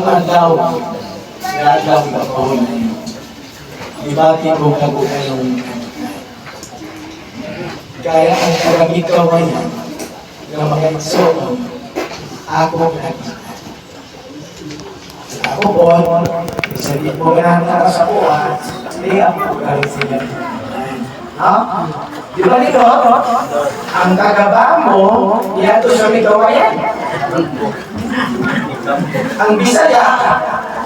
adlaw, nga adlaw na po na yun. Ibati ko na po kayong kaya ang karagikawan ng mga iso, ako ako po, sa di po ganang sa buwan, hindi ako galing sila. Ha? Di ba nito? Ang kagaba mo, yato sa may kawayan. Ang Bisaya,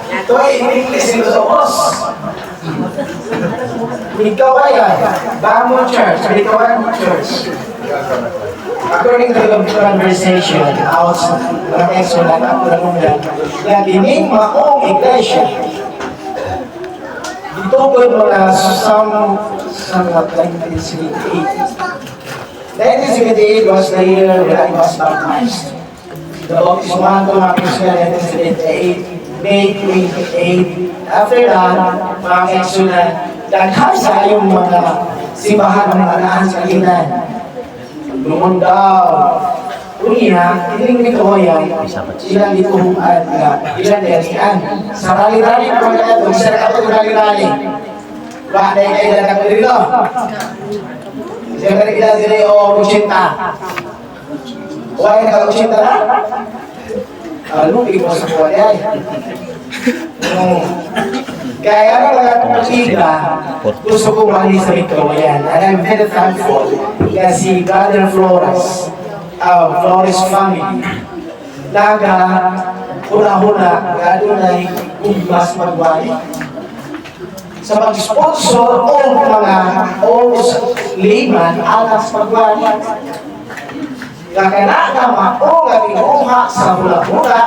ito ay English ito sa Os. Ikawayan, Bamo Church, Ikawayan Church. According to the conversation, ng Exodus at Pulungan, na dining maong iglesia, dito po mula somewhat 1978. 1978 was the year when I was baptized. The baptismal ko mga Christian 1978, May 28. After that, mga Exodus, naghasa yung mga simbahan ng alahan sa ilan. Lumundaw. Unya, ining nikawayan, ilang ituhuan na, ilang desian. Sa rali-rali ko na ito, isa na ito rali-rali. Bakit ay kayo na ito dito? Siyempre kita sila yung kusinta. Huwag na kusinta na? Lupig mo sa kuwan yan. Kaya ang mga pagkiga, gusto ko mali sa Mikawayan. And I'm very thankful kasi Brother Flores family, naga hula-hula, gadunay mas magwali. Sa pag-sponsor o mga layman, alas magwali. Kakanakama o gabinuha sa hula-hula,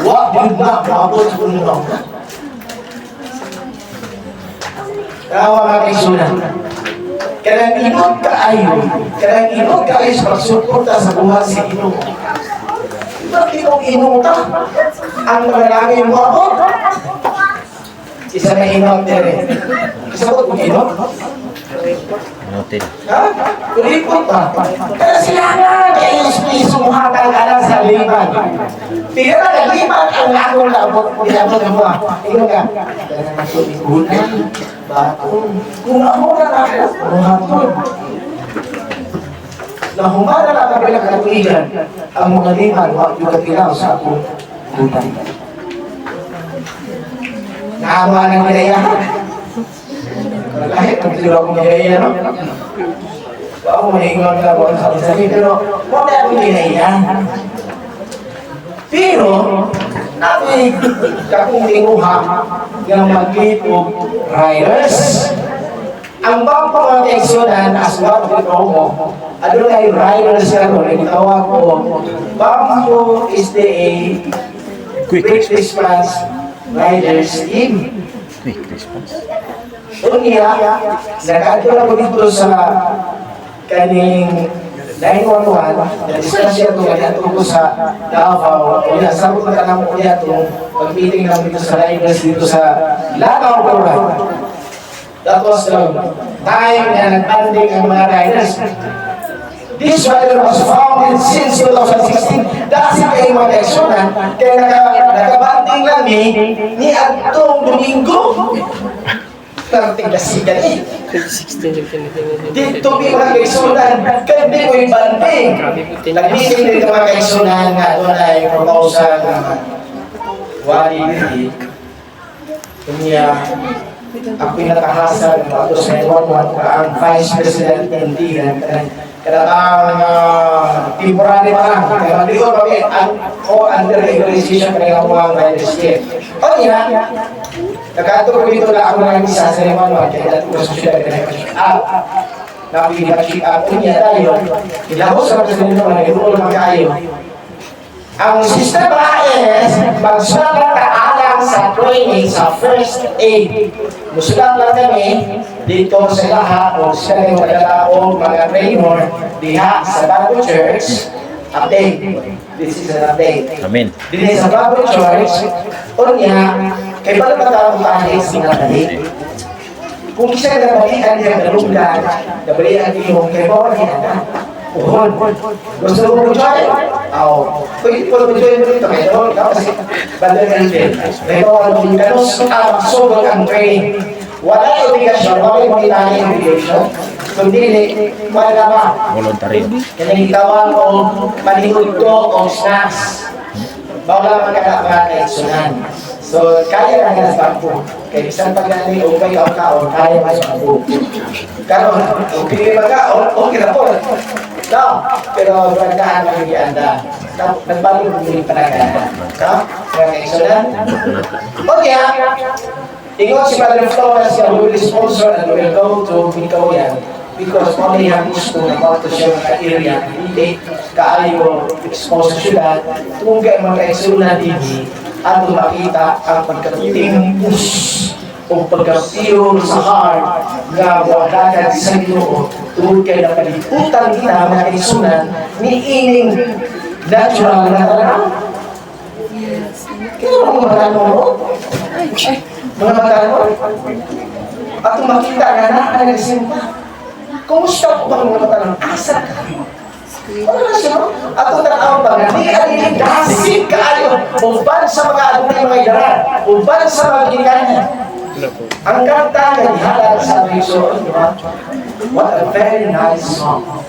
wag din na mabot kung nung. Kawa mga kaisunan. Kadang inod kaayo sa pagsuporta sa buhat si Ginoo. Bakit kung inuta ang malalaki mo ako? Isa na inod rin. Kasabot mo inod? Ha? Kulipot ba? Kaya sila nga kayo sumuhatang ka lang sa liman. Tira na liman ang lagong labot mo mo. Ino ka. Kaya naman ito ikunan. Kung ako na ako, muhatod. Nahumara na ang bilang katuligan, ang mga liman, wag yung katilaw sa akong butan. Naawa ng nilayahan. Kahit ang tilo akong nilayahan, no? Ako maniingon ka ako sa sabi, pero wag na akong nilayahan. Pero, namin kakong tinguha ng maglipog riders. Ang bang Exodus as what we know mo, ano na yung riders ka rin, itawag ko, Bambo is the Quick Response Riders Team. Quick Response? Unya, nagkakaroon ako dito sa kaning 911, na-discuss ko kaya ko sa Davao. Kaya sabot na kanang ko niya itong pag-meeting namin dito sa riders dito sa Lanao, Quran. That was the time na nag-banding ang mga riders. This rider was founded since 2016. Dahil kayo mga leksyonan, kaya nag-banding lang ni Antong Domingo. Tigasigan eh. Dito mga kaisunan, kandi mo yung banding. Nag-meeting dito mga kaisunan nga doon ay proposal na wali nili. Kunya, ang pinakahasag ng ato sa Ewan ang Vice President hindi kadang temporary pa lang. Kaya mag-iwan kami under the organization kaya mga riders here. O niya, nagkato ko dito na ako na isa sa Ewan kaya dati ko sa syudad na nag-check up. Nakapili-check up ko niya tayo. Ilabos sa mga nito na nag-iwan mga kayo. Ang sistema is magsulat ka alang sa training sa first aid. Musulat lang kami dito sa lahat o sa mga mga trainer diha sa Bago Church. Update. This is an update. Amen. Dito sa Bago Church, o niya, kay pala matawag sinadali. Kung isa na balikan niya na lunggan, nabalikan niyo kay Bawang Hinana. Uhon. Gusto mo mag-join? Oo. Pwede po mag-join mo dito. Kaya doon, kasi banda ka din. Pero ano din ka, magsugod ang training. Wala obligasyon, wala monetary obligation. Kundi, malama. Voluntary. Kaya gitawag o manihod ko o snacks. Bawala magkakabata eksunan. So, kaya na nga sa bangko. Kaya isang pagkani o may kaon, kaya nga sa bangko. Karon, kung pili magkaon, okay na po. No, pero brandahan na hindi anda. Nagbalik mo yung panagana. No? Kaya eksunan. Okay, ingon si Brother Flores na will sponsor and will go to Bicauyan because only ang gusto na about to share ka area, hindi kaayo expose sa syudad, tunggay mga eksunan din at makita ang pagkatimbus o pagkatiyo sa heart nga wadagan sa Ginoo tungkol kay napaliputan kita mga eksunan ni ining natural na tanaw. Kaya mga tanaw mo? Mga tanaw? At makita nga na ang nagsimba. Kumusta po ba mga tanaw? Asa ka? Ano na siya? At ang tanaw ba nga? Di alin dasig kaayo. Uban sa mga adunay mga idaran. Uban sa mga ginikanan. Ang kanta nga dihalal sa mga isuon, di ba? What a very nice song.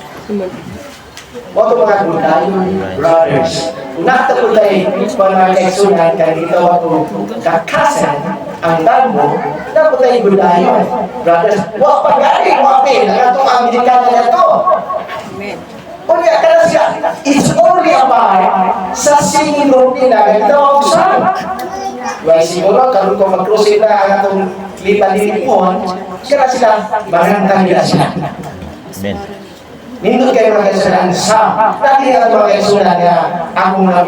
What mga gudayon, brothers. Unata ko tayo mga kaisunan ka dito ako kakasan ang damo na po tayo gudayon. Brothers, wak pag-aling wapin ang atong Amerikana na ito. Unya ka na siya, it's only about sa singilong nila ito ang saan. Well, siguro, karoon ko mag-cruise na ang atong lipan-lipon, kaya sila, marantang nila siya. Amen. Nindot kayo mga kaisunan sa dati nga mga kaisunan na akong na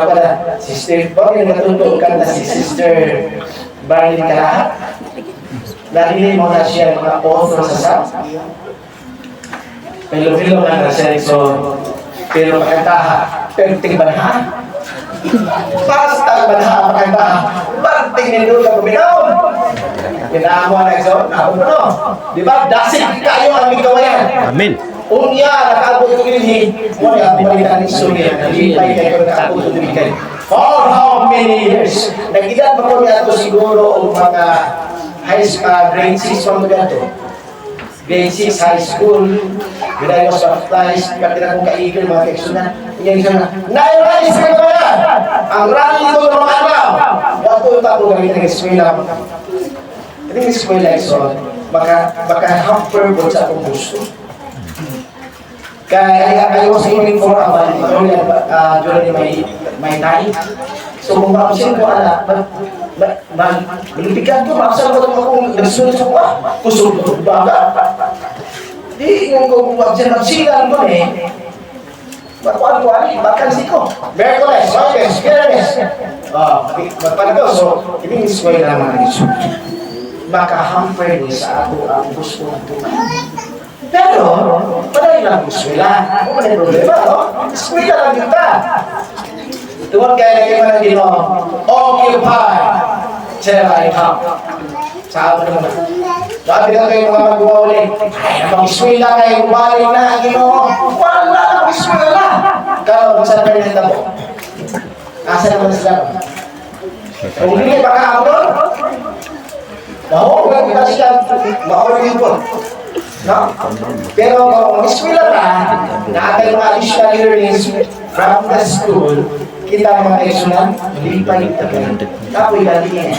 pala Sister Paul yung natutulog ka na si Sister Barney Kalahat. Narinig mo na siya mga author sa sa Pilo-pilo nga na siya so pero makantaha perting banha para sa tag banha makantaha perting nindot ka kuminaw pinaamo na iso no diba dasig kayo ang ikawayan. Amen. Unya, nakaabot ko din wala balikan ni Sunya, nalipay kayo nakaabot ko din kayo. For how many years? Nag-edad pa po niya ito siguro o mga grade 6 pa mga ito. Grade 6 high school, when I was baptized, kapila kong kaigil mga kaiksunan. Iyan isa na, nai-rise ka ba yan? Ang rally ito ng mga araw. Wato yung tapo gamit ng eskwela. Ito yung eskwela ito, baka hamper po sa akong gusto. Kaya I was aiming for a during my night. So kung makusin ko maglipigan ko, makasal ko akong nagsunod sa kuha. Kusog ko baga. Di yung kung magsinan ko makuan-kuan, vacancy ko. Merkules, Fridays, Viernes. Magpan ko, so ibig ko yung naman ng iso. Makahamper ni sa ako ang gusto ng tunay. Pero, padali lang ang eskwela. Kung may problema, no? Eskwela lang kita. Tungkol kaya kayo man ang Ginoo, occupy till I come. Sa ako naman. Sabi na kayo mga magawa ulit, ay, mag-eskwela kayo, balik na ang Ginoo. Wala ang eskwela. Kaya, saan kayo nita po? Asa naman sila? Kung hindi makaabot, mahulog kita siya, mahulog yun po. No? Pero kung eskwela ka, na ating mga additional learnings from the school, kita mga kaisunan, lipay ito ka. Kapoy galing yan.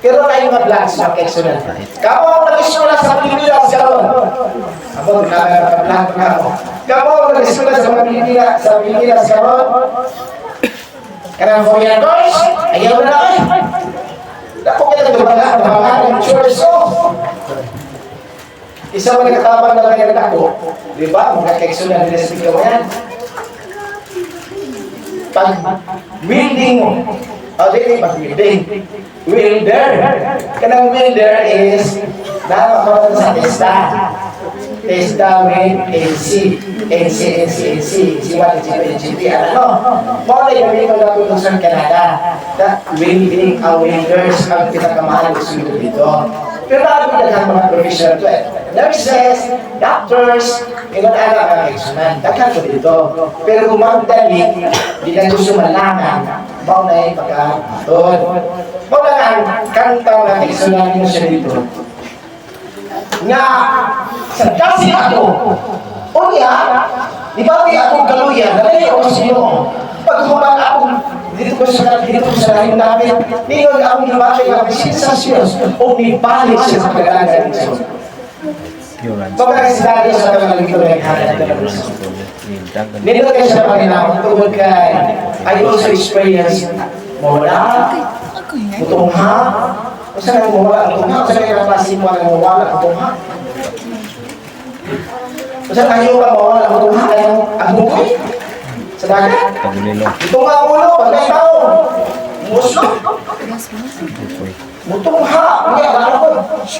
Pero kayo mga vlogs mga kaisunan. Kapo ang nag-eskwela sa Pilipinas karon. Ako, nagkaka-vlog pa ako. Kapo ang nag-eskwela sa Pilipinas karon. Karang 4 year course, ayaw na ako. Dako kita nagbaga ng church so. Isa mo nagkatabang na lang ako, di ba? Mga kaiksunan nila sa Bicauyan. Pag-building mo, pag-building, wilder. Kanang wilder is, nakakaroon sa testa. Testa with NC, C1, NCP, ano? Mga yung mga gagawin sa Canada. Wielding ang wielders ang pinakamahal gusto dito. Pero natin ang mga professional to nurses, doctors, ilan-anak ang kaigsunan. Daghan ko dito. Pero kung magdali, di na gusto malaman, bawal na yung pagkaton. Bawal na ang kanta ng kaigsunan mo siya dito. Nga, sa kasi ako, unya, di ba di ako galuyan, nalay ako sa iyo. Pag humang ako, dito ko sa lahing namin, ningon akong gibakay ng sensasyon o nibalik siya sa pag-alaga dito. Pagkakasi dati sa mga lingkod na ihanan na nito kayo sa Panginoon, tungkol kay I also experience mawala, mutungha, o saan ang mawala, mutungha, o saan ang klase mo ang mawala, mutungha. O saan kayo ba mawala, mutungha, kayang agbukoy? Sa dagat? Mutungha ang ulo, pagkay tao. Muslo. Mutungha, mga ako,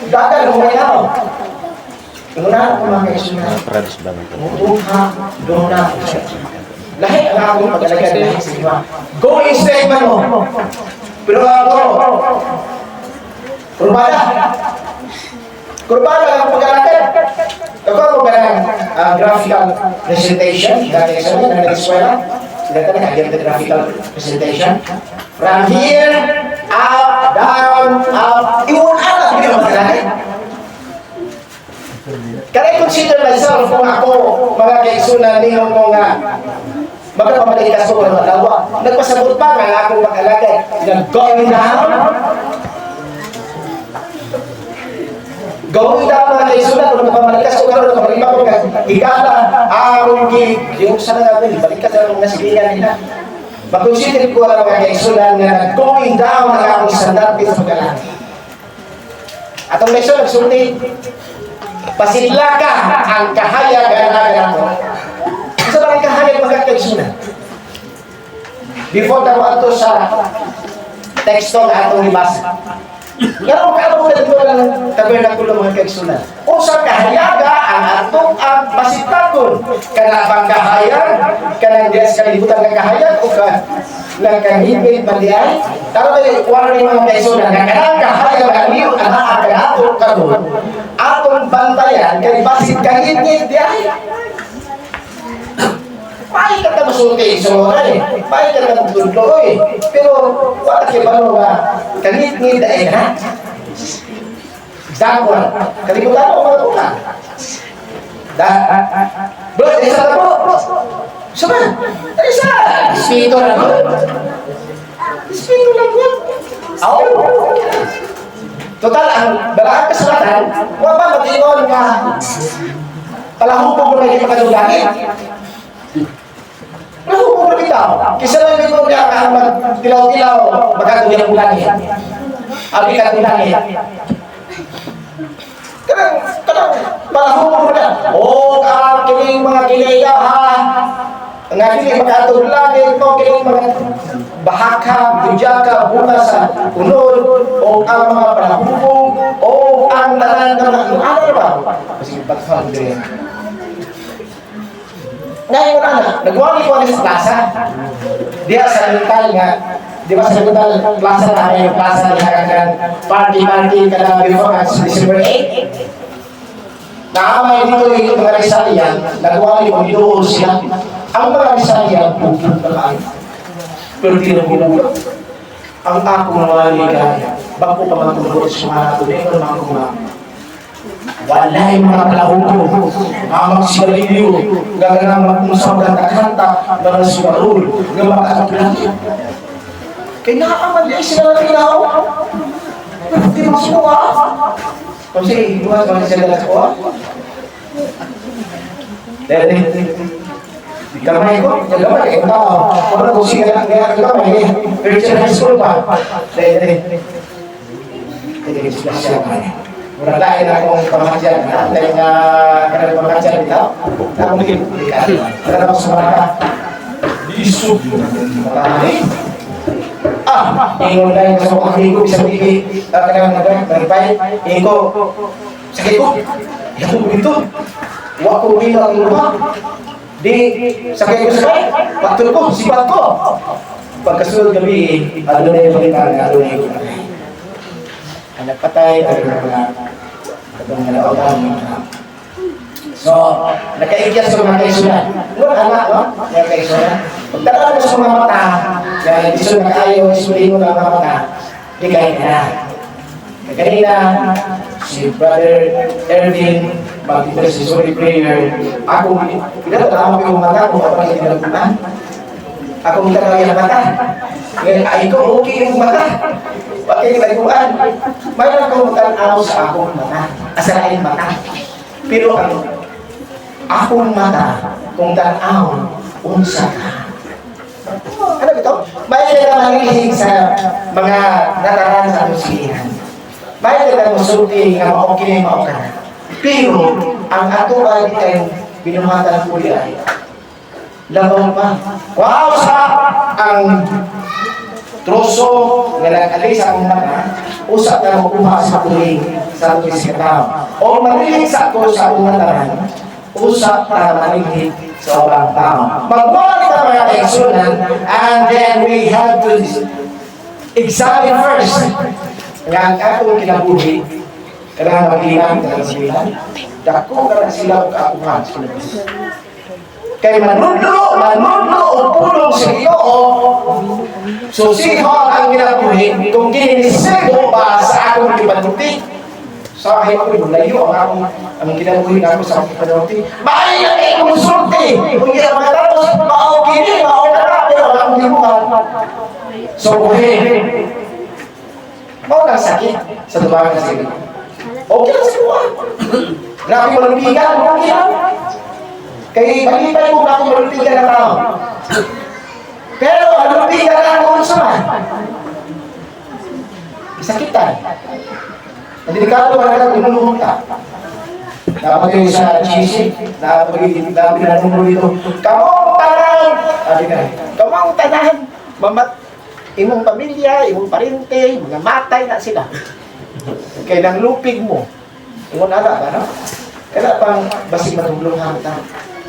dagat, humayaw. Una ko mga kaisunan, mutungha, doon na. Lahat ang akong pag-alagad na sa iba. Going statement mo. Pero ako, kurbada. Kurbada ang pag-alagad. Ako ako ba ng graphical presentation, dati sa mga nag-eskwela, sila ka nag-agad graphical presentation. From here, up, down, up, iwan-alat, hindi mo pag-alagad. Can I consider myself kung ako, mga kaisunan, ningon ko nga, magkapamalikas ko ng dalawa. Nagpasabot pa nga akong mag-alagad. Going down. Going down mga kaisunan, kung nagpapamalikas ko ng kapalima ko nga, higala, yung sana natin, balikas na mga sigilan nila. Mag-consider ko ang mga kaisunan nga going down ang akong sandal sa pag-alagad. Atong lesson, nagsulti, pasidlaka ang kahayag ang nato. Isa ba ang kahayag mga kaisunan? Before na ato sa teksto na atong ibasa. Ngayon, kaano na dito ng tabernakulo mga kaisunan? O sa kahayaga ang atong ang pasidlakon. Kanabang kahayag, kanang diyas kalibutan ng kahayag, o ka nagkahibig mandiay. Taro tayo, wala rin mga kaisunan na kanang kahayag ang liyo ang naaga atong kanon. Atong bantayan, kay basit kahibig diay. Pahay ka na masulti, sorry. Pahay ka na magtudloy. Pero, wala kayo ba nga, kanit-ngit ay na. Example, kalimutan ko mga ulang. Bro, isa na po. Sama, isa. Espiritu na po. Espiritu lang yan. Oo. Total, ang balaang kasalatan, huwag ba mag-ingon ka, palahong po mo na hindi makadulangin. Palahong po mo bitaw. Kisa lang hindi mo niya mag-tilaw-tilaw, magkatuloy ang langit. Abi ka ng langit. Kanang, palahong po mo na. O, kiling mga kileya ha. Nga kiling magkatuloy langit, o kiling mga bahaka, bujaka, bunga sa unod, o ang mga palahubog, o ang tanan ng mga ano ba? Kasi pagkakang din. Ngayon nagwali ko sa plaza. Diya sa mental nga, di ba sa mental plaza na yung plaza na kagad party kada before December 8. Naamay dito yung mga Rizalian, nagwali ko doon sila. Ang mga Rizalian, pupulog na kayo. Pero tinabulog. Ang akong mga ligaya, bago pa magtulog sa mga tunay ng mga kumang. Walay mga palahugo, mamang sigarilyo, gaganang mag-usap ng kanta, mga sumarul, ng mga kapilangin. Kaya nakakaman niya sila ng ilaw. Hindi masuwa. Kasi, iwas ba sila ng suwa? Dede, kamay ko, kamay, ito, kung ano siya ng kamay, pero siya high school pa. Dede, sila siya kamay. Murah lain akong pamahajan, lain nga kanang pamahajan dito. Ako mungkin karena semua diisip. Ingon lain sa mga ko bisa bigay kanang nagpay. Ingon ko sakit ko. Ito begitu. Wa ko bilang rumah. Di sakit ko sakit. Waktu ko sifat ko. Pagkasunod gabi, ano na yung balita nga ano na yung anak patay, katong nga naotan, So, nakaigyas sa mga kaisunan. Ano, anak, no? Mga kaisunan. Pagdala mo sa mga mata, na iso na kayo, isulihin mo ng mga mata, di kayo na. Kanina, si Brother Erwin, mag-intercessory prayer, ako, pinatama ko yung mata kung ano yung tinalagunan. Ako mitanaw yung mata. Ngayon, ay ko, okay yung mata. Pati yung laguan. Mayroon akong matanaw sa akong mata. Asalain mata. Pero ang akong mata, kung tanaw, unsa ka. Ano ito? May nangihig sa mga nataraan sa muslihan. May nagmusulti nga maokay mao ka na. Pero ang ato ba di tayong binuhatan ko ay labaw pa. Wow sa ang troso nga nag-alis sa akong mata, usap na makuha sa tuling sa tuling sa tao. O marilig sa ako sa akong mataran, usap na marilig sa ubang tao. Magmula kita mga kaigsunan, and then we have to examine first nga ang akong kinabuhi, kailangan mag-ilang, dako ka sila kaakuhan sa kinabuhi. Kay manudlo o pulong sa iyo, susihon ang kinabuhi, kung kinisego ba sa akong kibanuti, sa akin ako'y layo ang kinabuhi na ako sa akong kibanuti. Maayon na kayo kumusulti, kung hindi na magkatapos, maokini, maokara, pero akong limuhan. So, buhin. Mau lang sakit sa dumagan sa iyo. Okay lang sa buwan. Grabe malumpigan, okay lang. Kaya palipay mo na akong malumpigan na tao. Pero malumpigan na ako sa man. Isakitan. Nadelikado ka na tinulungan ka. Napagay sa GC, napagay na numero dito. Kamong tanan! Kamong tanan! Imong pamilya, imong parente, mga matay na sila. Kaya nang lupig mo, imong ala ba, no? Kaya pang basig matulungan ta.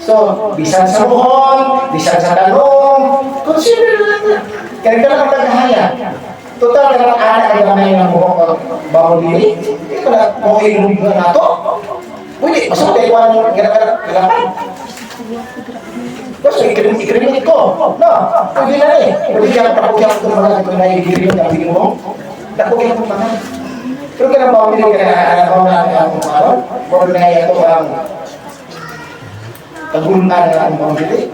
So, bisan sa buhon, bisan sa tanong, consider lang. Kaya ka lang tagahaya. Total ka lang anak ang gamay ng buhon bawang dili. Hindi ko na okay lupig na ito. Pwede, masuk tayo ang ganapan. Basta ikrimin ko. No, pwede na eh. Pwede kaya pakukyang ito mga ito na ikrimin na tingin mo. Nakukyang ito mga. Pero kaya ba ako ka na anak ko na ang mga or na ito ang kagulunan na ang mga dili.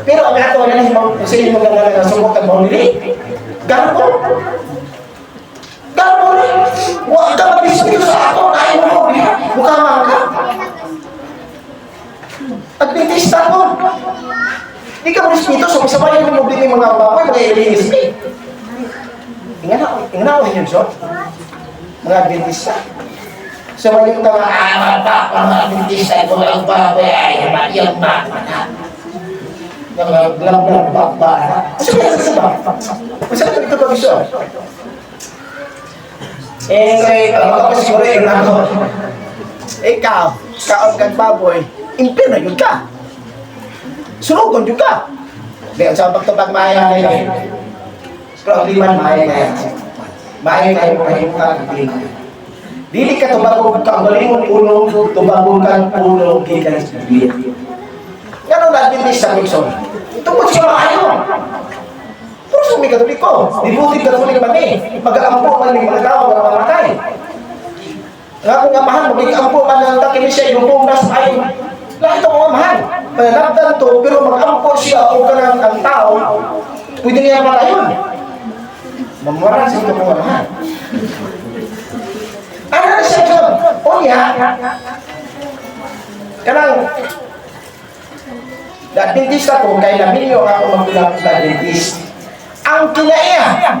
Pero ang ato na lang kasi mo lang na sumok ang mga dili. Garbo. Garbo rin. Huwag ka mag-isip sa ato na ayaw mo. Mukha mga ka. Adventista ko. Hindi ka respeto, so masabayan mo din yung mga baboy, mga ilinis me. Ingana ko yun, so? Mga Adventista. So, yung mga mga Adventista, kung ang baboy ay yung mga glam-glam baba. Kasi kaya sa ba? Kasi kaya ito pag-iso. Ako pa siguro yung ako. Ikaw, kaon kang baboy, impirno yun ka. Sunugon juga. Di sa pagtubag maya kayo. Pero di man maya kayo. Maya kayo kahimutan ng dili ka tubagong kang malimong pulong, tubagong kang pulong gikan sa bibig. Ngano na din sa Quezon? Tungkol sa mga ayo. Pero sa mga katoliko, dibutin katolik man eh. Mag-aampo man ng mga tao na mamatay. Nga kung amahan mo, mag-aampo man ng takin siya, yung punas ay lahat ang mga mahal. Panalabdan to, pero mag-ampo siya o ka ang tao, pwede niya pala yun. Mamarang sa ito mga mahal. Ano na siya dyan? O niya, kanang, na-dentista ko, kaya naminyo ako magbilang na-dentist. Ang kinaiya,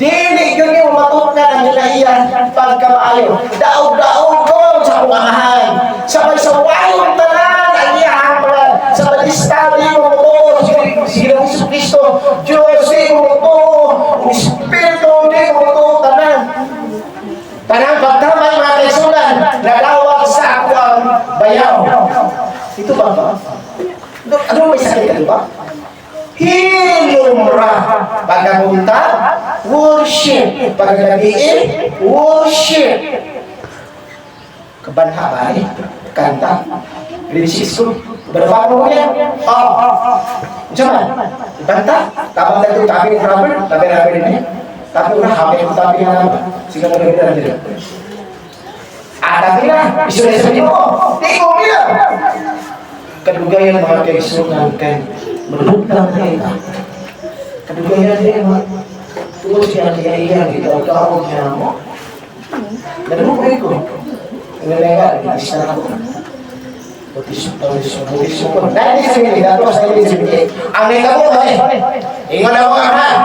dili yun yung matutunan ang kinaiya pagkamaayo. Daog-daog ko sa kumamahan. Sabay sa wayong tanan, ang iyahang pala. Sa pag-istabi mo ito, silang Iso Cristo, Diyos, di mo ito, Espiritu, di mo ito, tanan. Tanang pagtamay mga kaisunan, nalawag sa ako ang bayaw. Ito ba ba? Ano may sakit ka ba? Hilumra. Pagkapunta, worship. Pagkagabiin, worship. Kabanha ba eh? Kanta. grade 6 ko. Berapa mo yan? Oo. Diyan ibanta. Tapos na ito, tabi ng rubber. Tabi rin niya. Tapi udah hampir tapi yang sehingga berbeda dia. Tapi lah isu ini tengok dia. Kedua yang memakai isu kan berhutang dia. Kedua yang dia terus yang dia kita tahu yang mau. Dan bukan itu. Ini lega di sana. Butis. Dan di sini terus saya di sini. Angin kamu ingat apa kan?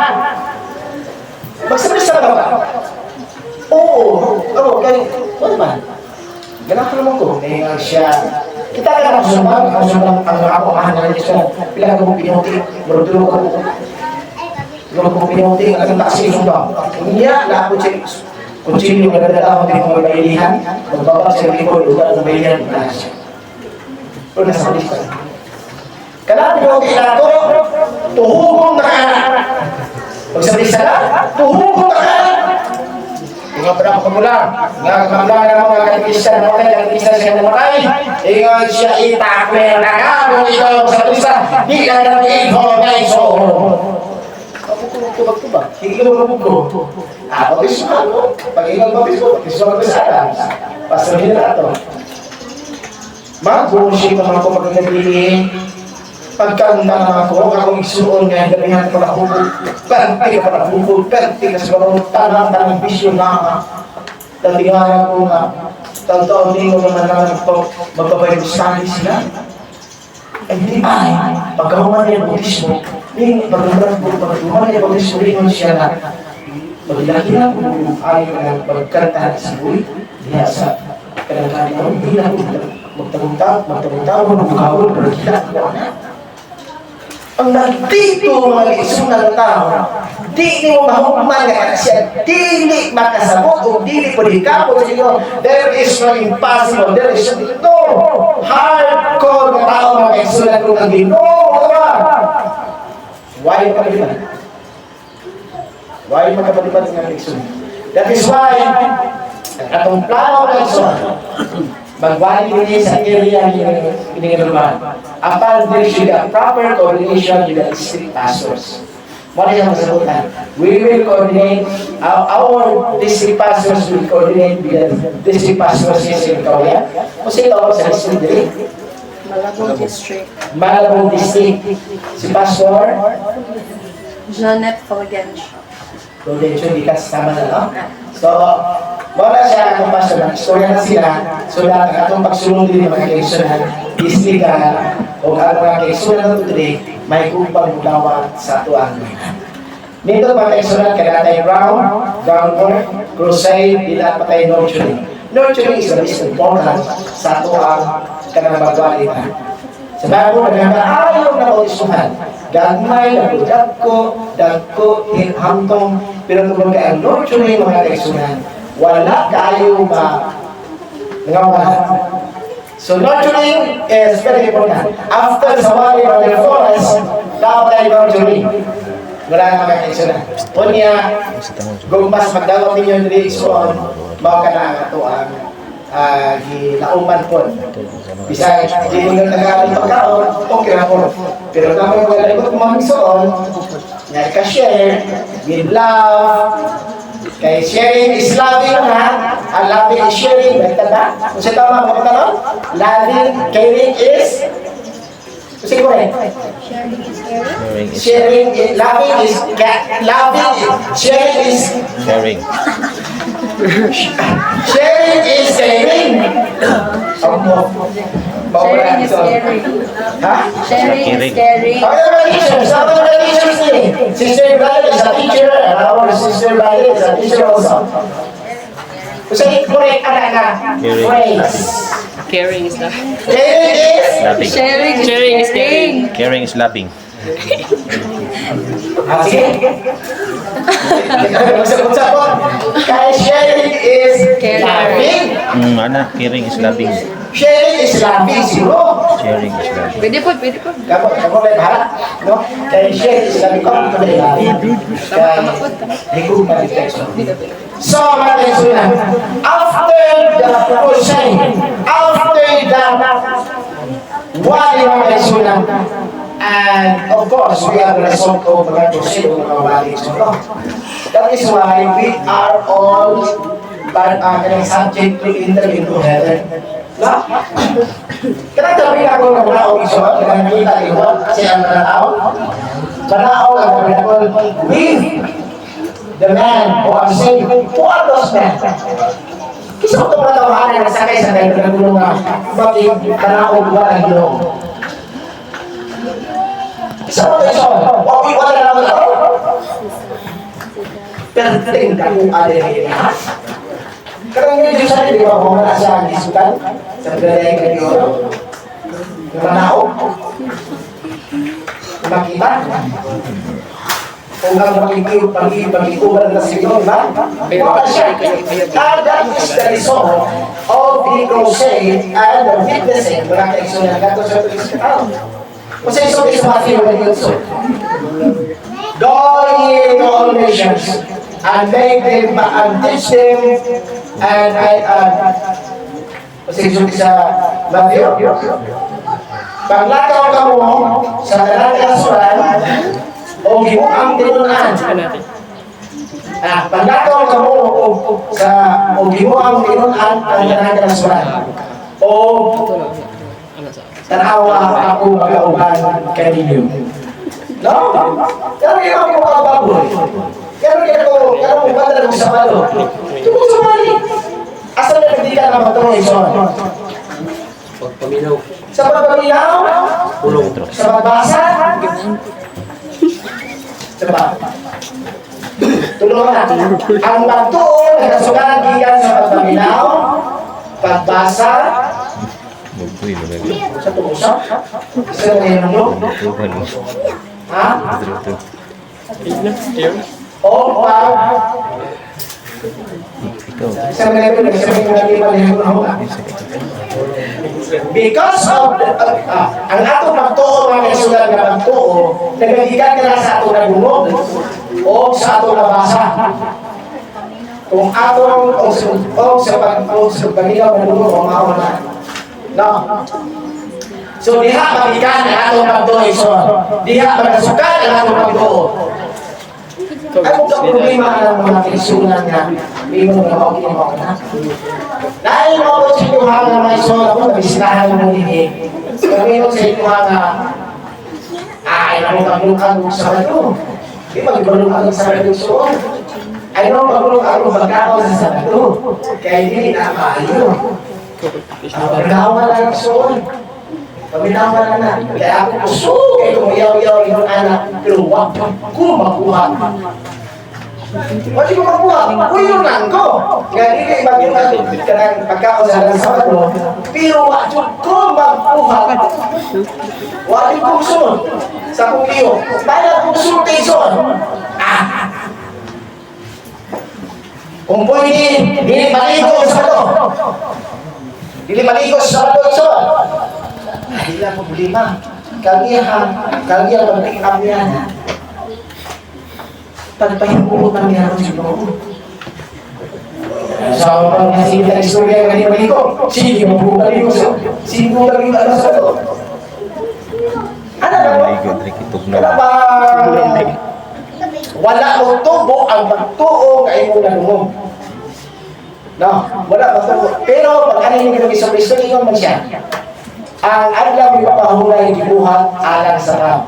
Magsabisa ka ba? Oo. Kaya, ano ba? Ganap naman ko. Eh, siya. Kita ka na sumbang. Ang ako, mahal na siya. Pila ka mong pinuti. Maruduro ko. Maruduro ko pinuti. Ang taksi sumbang. Iya, lahat ko siya. Kuchilyo na nadala ko din mga bailihan. Magbaba siya likod. Uga ng bailihan. Wala siya. Pero nasa lista. Kailangan pinuti na ito. Tuhugong na ka. Pagsabisa ka, tuhugong ka! Ingat pa na pagkamulang. Nagkamamlang na mga katikisa na namatay, katikisa siya namatay. Ingat siya itakmer na ka, kung ikaw sa lisa, di ka na information. Tubag-tubag, hindi ka mabubog ko. Pag-isuhan mo, pag-ingat pag-isuhan, pag-isuhan pag-isuhan. Pasahin na ito. Mag-bullshit naman ako pag-ingat pagkanda ako, akong isuon nga, gabihan ko na hubog, perti ka na hubog, perti ka sa mga tanang bisyo na talingaran ko nga, taon-taon din ko naman naman ito, magbabayad sa sila. Ay, hindi ay, pagkahuman niya budismo, pagkahuman niya budismo, rin siya na, maglaki na kung ayaw na magkanta sa buhay, diya sa kanang-kanang, hindi na magtagong-tao, magkahon, pero kita ko na. Ang nagdito mga isong ng tao, di mo mahukman nga siya, dili makasabot o dili po di kapot sa inyo. There is no impossible, there is no hardcore na tao mga isunan ko ng Ginoo. Why makapalipan? Why makapalipan ng isunan? That is why, atong plano ng isunan, magbalik din sa area pinigilman. Upon there should be a proper coordination with the district pastors. What is ang masabutan? We will coordinate, our district pastors will coordinate with the district pastors in Kawayan. O sa ito sa district din? Malabon District. Malabon District. Si Pastor? Janet Fulgencio. Fulgencio, di ka sama na, no? So, wala siya ang pastor, istorya na sila, so lahat ang atong pagsunod din ng mga kaisunan, isligan, o ang mga kaisunan na today, may upang mulawa sa tuwang. Nito mga kaisunan, kaya tayo ground work, crusade, dila pa tayo nurturing. Nurturing is the most important sa tuwang kanamagwalita. Sa bago, ayaw na maudisuhan. Gagmay, dagko, hintong, pero kung ang nurturing mga kaisunan, wala kayo nangawalan. So nurturing is very important. After sawali of the forest, dapat tayo nurturing. Wala na mga kaisunan. Unya, gumas magdawag ninyo nila isuon, mga kanangatuan, gilauman po. Bisa, di mo yung nag-aaral pagkaon, okay na po. Pero naman yung wala ikot mga isuon, nga ka-share, with love, kay sharing is loving ha. Ang loving is sharing. Nagtanda? Kung siya tama, mga tanong? Loving, caring is? Kung siya correct? Sharing is loving is loving. Sharing is Sharing. sharing is caring. Sharing is caring. Ha? Sharing is Caring. caring. Ano yung mga teachers? Ano yung mga teachers ni? Sister Brian is a teacher. Our Sister Brian is a teacher also. Kasi correct ka na. Praise. Caring is loving. Caring is? Loving. Sharing is caring. Caring is loving. Sige. Magsabot-sabot. Kaya sharing is loving. Caring is loving. Sharing is loving, siguro. Sharing is loving. Pwede po, pwede po. Kamu may bahala, no? Kaya sharing is loving. Kung ito may loving. Kaya higong ma-detection. So, mga kaisunan, after the crusade, after the Why mga kaisunan? And of course, we are the result of mga proceed of mga balik. So, no? That is why we are all subject to enter into heaven. No? Kaya sabi ako ng mga obiso, kaya nakita ito, siya ang mananaw. Mananaw ang mananaw with the man who are saved. Who are those men? Kasi ito mga tawahan na sakay sa kayo na gulong na maging mananaw wala ng gulong. Isa mo ito, wala na naman ako. Pero tingnan kung ano yung karang medyo sa di ba kung wala sa isukan sa paglalay ka niyo yung manao makita kung ang pag-ikuban na sa inyo ba? Wala siya that is the result of the crusade and the witnessing mga kaisunan gato sa pag-isukan kung sa iso is Matthew na yun so go ye to all nations and make them and teach them and pasensyon sa Matthew. Paglakaw ka mo sa talang kasuran o gimuang tinunan. Paglakaw ka mo sa o gimuang tinunan ang talang kasuran. O tanawa ako magkauban kaninyo. No? Pero yung mga baboy. Pero mo padala ng sabado. Tungkol sa mali. Asa na nagdika na matungay son? Pagpaminaw. Sa pagpaminaw? Pulong. Sa pagbasa? Diba? Tulungan natin. Ang magtuon na nasukan gikan sa pagpaminaw, pagbasa, Bugoy, magagay. sa tungsa, sa ngayon ng loob. Tuhan mo. Ha? Ito. O pag Ikaw. sa mga ito, nagsasabi ko natin malihang because of ang atong pagtuo mga kaisulan na pagtuo, nagagigan ka na sa atong nagungog o sa atong nabasa. Kung atong o sa pagpaginaw nagungog o mauna. No? So diha magigan ang atong pagtuo ison. Diha magasukan ang atong pagtuo. Ano ang problema ng mga kaisulan na imo na maukin na? Dahil mo sa inyo na may sola ko, nabisinahan mo din Sabi mo sa inyo ay naman maglungkang sa bato. Di maglungkang sa bato soon. Ay naman maglungkang magkakaw sa bato. Kaya hindi na maayo. Pagkawa lang soon. Paminawa na. Kaya ako puso, kaya kumayaw-yaw yung anak, pero wag ko makuha. Wag ko makuha. Uyo lang ko. Kaya hindi mag-yung pagkakaw sa Sabado, pero wag ko makuha. Wag ko puso sa kumiyo. Bahala puso tison. Kung pwede, hindi maligo sa Sabado. Hindi maligo sa Sabado ison. Hindi problema. Kalihan mag-pick up niya. Pagpahimulan niya ng siguro. Sa pang nasita na istorya ng kanina ko, sige mo bumalik ko. Sige mo bumalik ko sa ito. Ano ba? Kaya ba? Wala mo tubo ang magtuo ay mo nanungong. No, wala magtuo. Pero pag ano yung isang Kristo, ingon man siya. Ang adlaw ipapahulay gibuhat alang sa ram.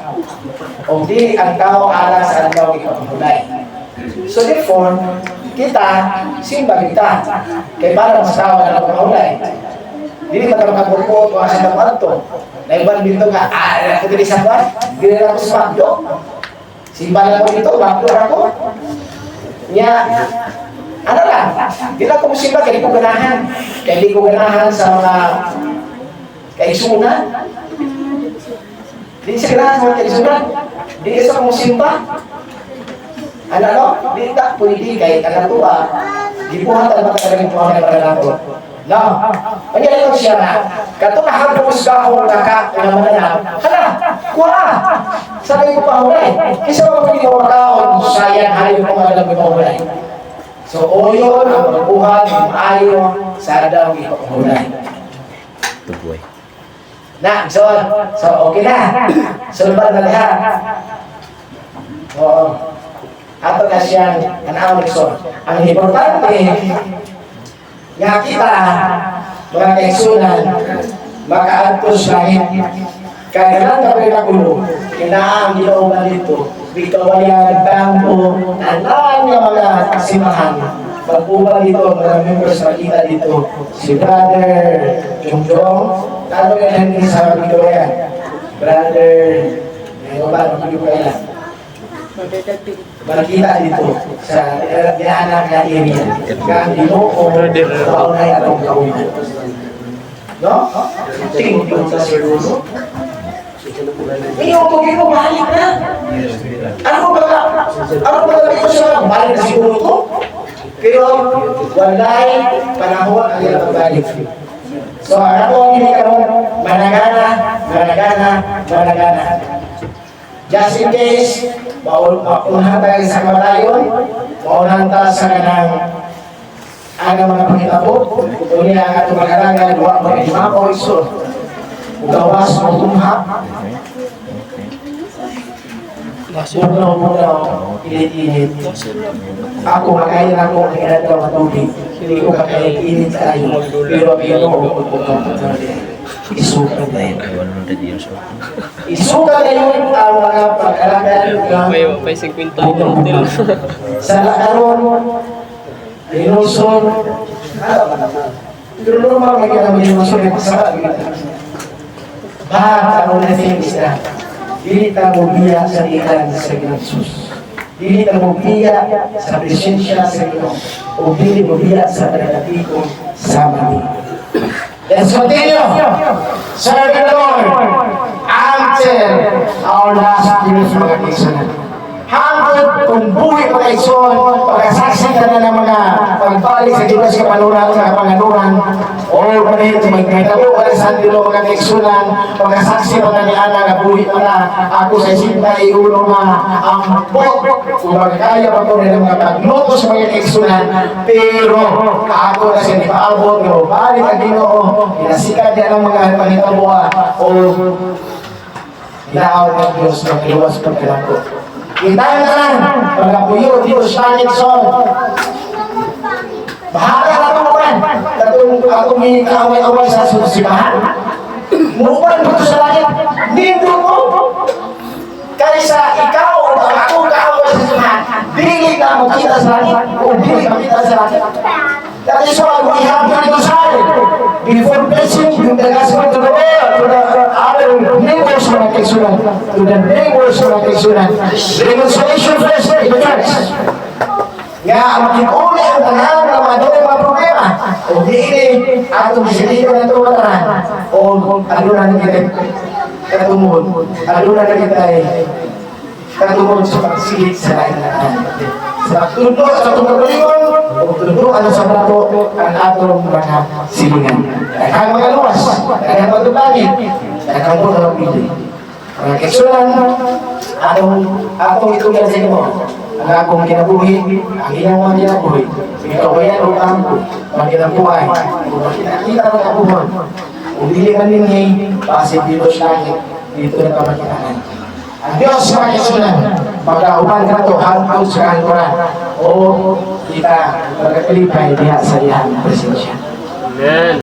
O di ang tao alang sa adlaw ipapahulay. So therefore, kita, simba kita. Kaya para mas tao na pahulay. Dili magkakagurpo kung asa na to. Naiban dito nga, ako dili sa kwan, dili na ako sa bakdo. Simba lang ko dito, bakdo ako. Nya, ano lang, dili ako musimba, kaya di ko ganahan. Kaya di ko ganahan sa mga kaisunan. Di sa ganahan sa mga kaisunan. Di sa musimba. Ano? Di tak pwede kay kanatua. Gibuhat ang matagaling tuwa ng pananato. No? Pangyari ko siya na, kato na hagos ka akong naka na mananaw. Hala, kuha! Sabi ko pa hulay. Kisa mo hindi mo makaon, sayang hayo kung alam mo hulay. So, oyon ang magbuhat, ang ayo, sa daw ipahulay. Tugoy. Na, so okay na. Sulban na lahat. Oo. Ato na siyang anawag so. Ang importante, nga kita, mga kaigsunan, makaantos langit. Kaya lang kapag nakulo, kinaang ginoo na dito, Victoria, Campo, alam niya mga simahan. Magpubang dito, mga members makita dito. Si Brother Jongjong, ano nga hindi sa Victoria? Brother, ano ba, Victoria? Makita dito sa anak na area. Kaya ginoo, paunay atong kaunan. No? Tingin sa siruno. Iyo ko balik na. Ano ba ito siya? Balik na siguro ko. Pero walay panahon ang ilang pagbalik. So ako ang hindi karoon, managana. Just in case, maunahan tayo sa kamatayon, maunahan tayo sa kanang mga pangitabo, uli ang atong mag-arangan, huwag mag-ima o iso. Ugawas mo tumha. Bunaw, init-init. Ako makain ako ng inadaw na tubig. Hindi ko makain-init sa ayo. Pero isukat na yun. 100 years old. Isukat na yun ang mga pag-arangan May 50 hotel. sa lakaron, linusong, pero normal may kaya naman linusong yung pasara. Bahag ang thing is na, dili ta mo biya sa ikan sa Ginsus. Dili ta mo biya sa presensya sa Ginoo. O dili mo biya sa pagkatiko sa mani. Let's continue. Serve the Lord until our last years mga kaisanan. Hanggang kung buhay mga ison, pagkasaksi ka na ng mga pagbalik sa Diyos sa panuran sa kapanganuran, o panahit magkatabo ka sa Dilo mga kaisunan, pagkasaksi mga ni Ana na buhay mga ako sa sinta iulo na ang bok, kung magkaya pa ko rin ang mga pagluto sa mga kaisunan, pero ako na siya ni Paabot, no, balik ang Ginoo, inasikat niya ng mga panitabuha, o inaawat ng Diyos na iwas pagkalako. Kita na lang, pagkapuyo, dito sa Nixon. Bahala na ito naman. Atong may kaaway-away sa susibahan. Mupan dito sa langit. Dito ko. Kaysa ikaw o ako kaaway sa susibahan. Dili ka makita sa langit. O dili makita sa langit. That is why we have to decide before preaching the gospel to the world, to the other neighbors of the kaisunan, to the neighbors of the kaisunan. Reconciliation first in the church. Nga, makikuli ang tanang na mga problema. O diili, atong silihan na ito mataran. O alunan na kita katumod. Alunan na kita katumod sa pagsilit sa lain na sa pagtundok sa tumagalingon o tundok ano sa brato ang atong mga silingan. Daghang mga luwas, daghang magdubangin, daghang mga pili. Mga kaisunan, atong itugan sa inyo, ang akong kinabuhi, ang inyong mga kinabuhi, ikaw yan o kampo, magkinabuhay, kung makikita ng kabuhan, kung dili man ninyo, pasin dito sa langit, dito na kamakitaan. Ang Diyos mga kaisunan, pag-auman ka na ito, hangtod sa kankuran, o kita magkakalipay diha sa iyang presensya. Amen.